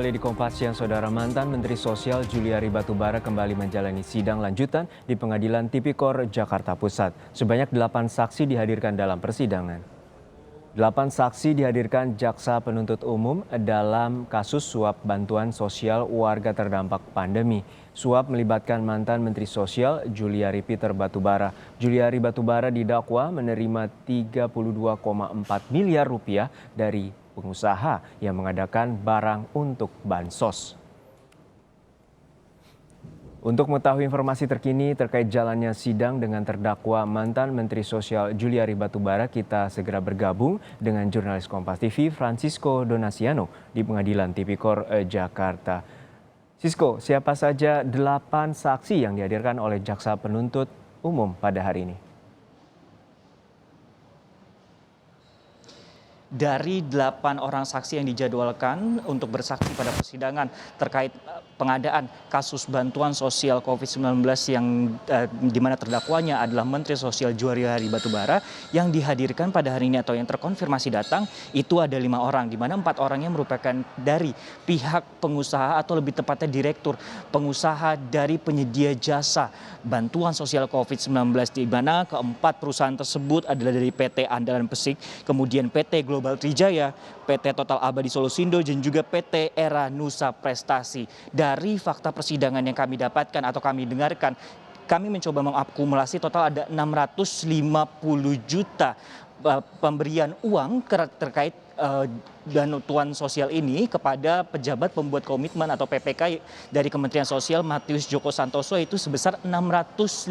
Kembali di Kompas Siang, Saudara. Mantan Menteri Sosial Juliari Batubara kembali menjalani sidang lanjutan di Pengadilan Tipikor Jakarta Pusat. Sebanyak 8 saksi dihadirkan dalam persidangan. 8 saksi dihadirkan jaksa penuntut umum dalam kasus suap bantuan sosial warga terdampak pandemi. Suap melibatkan mantan Menteri Sosial Juliari Peter Batubara. Juliari Batubara didakwa menerima 32,4 miliar rupiah dari pengusaha yang mengadakan barang untuk bansos. Untuk mengetahui informasi terkini terkait jalannya sidang dengan terdakwa mantan Menteri Sosial Juliari Batubara, kita segera bergabung dengan jurnalis Kompas TV Francisco Donasiano di Pengadilan Tipikor Jakarta. Sisko, siapa saja 8 saksi yang dihadirkan oleh jaksa penuntut umum pada hari ini? Dari 8 orang saksi yang dijadwalkan untuk bersaksi pada persidangan terkait pengadaan kasus bantuan sosial COVID-19 yang di mana terdakwanya adalah Menteri Sosial Juliari Batubara, yang dihadirkan pada hari ini atau yang terkonfirmasi datang itu ada 5 orang, di mana 4 orangnya merupakan dari pihak pengusaha atau lebih tepatnya direktur pengusaha dari penyedia jasa bantuan sosial COVID-19, di mana keempat perusahaan tersebut adalah dari PT Andalan Pesik, kemudian PT Global Trijaya, PT Total Abadi Solusindo, dan juga PT Era Nusa Prestasi. Dari fakta persidangan yang kami dapatkan atau kami dengarkan, kami mencoba mengakumulasi total ada 650 juta pemberian uang terkait bantuan sosial ini kepada pejabat pembuat komitmen atau PPK dari Kementerian Sosial Matius Joko Santoso, itu sebesar 650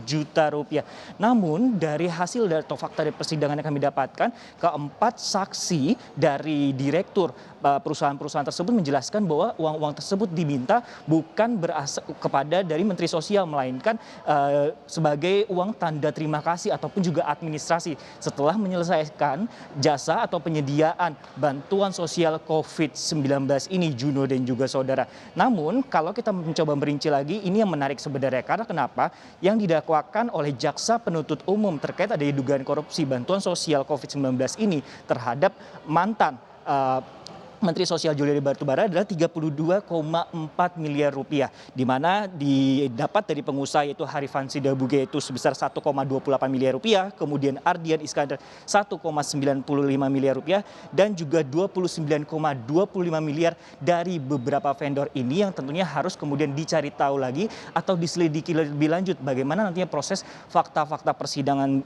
juta rupiah. Namun dari hasil atau fakta dari persidangan yang kami dapatkan, keempat saksi dari direktur perusahaan-perusahaan tersebut menjelaskan bahwa uang-uang tersebut diminta bukan berasal kepada dari Menteri Sosial, melainkan sebagai uang tanda terima kasih ataupun juga administrasi setelah menyelesaikan jasa atau penyediaan bantuan sosial COVID-19 ini, Juno dan juga saudara. Namun kalau kita mencoba merinci lagi, ini yang menarik sebenarnya, karena kenapa yang didakwakan oleh jaksa penuntut umum terkait ada dugaan korupsi bantuan sosial COVID-19 ini terhadap mantan Menteri Sosial Juliari Batubara adalah 32,4 miliar rupiah, di mana didapat dari pengusaha yaitu Harifan Sidabuge itu sebesar 1,28 miliar rupiah, kemudian Ardian Iskandar 1,95 miliar rupiah, dan juga 29,25 miliar dari beberapa vendor ini yang tentunya harus kemudian dicari tahu lagi atau diselidiki lebih lanjut bagaimana nantinya proses fakta-fakta persidangan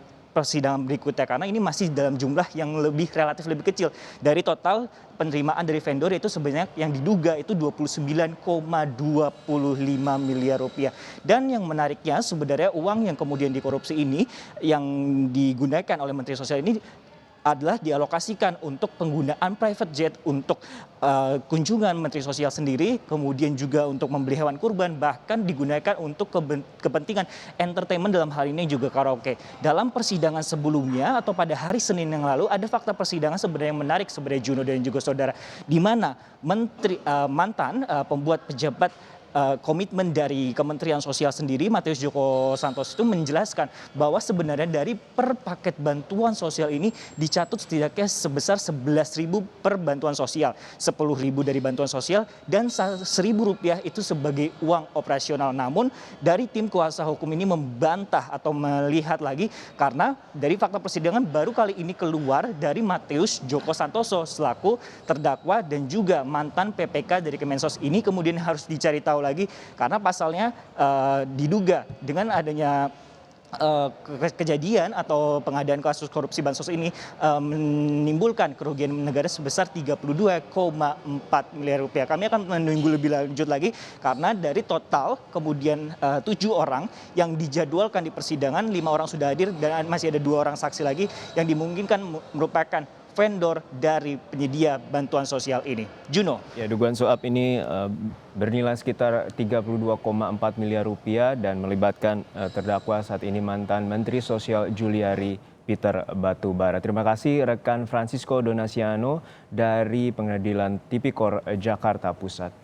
berikutnya, karena ini masih dalam jumlah yang relatif lebih kecil dari total penerimaan dari vendor, yaitu sebanyak yang diduga itu 29,25 miliar rupiah. Dan yang menariknya sebenarnya uang yang kemudian dikorupsi ini yang digunakan oleh Menteri Sosial ini adalah dialokasikan untuk penggunaan private jet untuk kunjungan Menteri Sosial sendiri, kemudian juga untuk membeli hewan kurban, bahkan digunakan untuk kepentingan entertainment, dalam hal ini juga karaoke. Dalam persidangan sebelumnya atau pada hari Senin yang lalu ada fakta persidangan sebenarnya yang menarik sebenarnya, Juno dan juga saudara, di mana mantan pembuat pejabat komitmen dari Kementerian Sosial sendiri, Matius Joko Santoso, itu menjelaskan bahwa sebenarnya dari per paket bantuan sosial ini dicatut setidaknya sebesar 11.000 per bantuan sosial, 10.000 dari bantuan sosial, dan 1.000 rupiah itu sebagai uang operasional. Namun dari tim kuasa hukum ini membantah atau melihat lagi, karena dari fakta persidangan baru kali ini keluar dari Matius Joko Santoso selaku terdakwa dan juga mantan PPK dari Kemensos ini kemudian harus dicari tahu lagi, karena pasalnya diduga dengan adanya kejadian atau pengadaan kasus korupsi bansos ini menimbulkan kerugian negara sebesar 32,4 miliar rupiah. Kami akan menunggu lebih lanjut lagi, karena dari total kemudian 7 orang yang dijadwalkan di persidangan, 5 orang sudah hadir dan masih ada 2 orang saksi lagi yang dimungkinkan merupakan vendor dari penyedia bantuan sosial ini. Juno. Ya, dugaan suap ini bernilai sekitar 32,4 miliar rupiah dan melibatkan terdakwa saat ini mantan Menteri Sosial Juliari Peter Batubara. Terima kasih rekan Francisco Donasiano dari Pengadilan Tipikor Jakarta Pusat.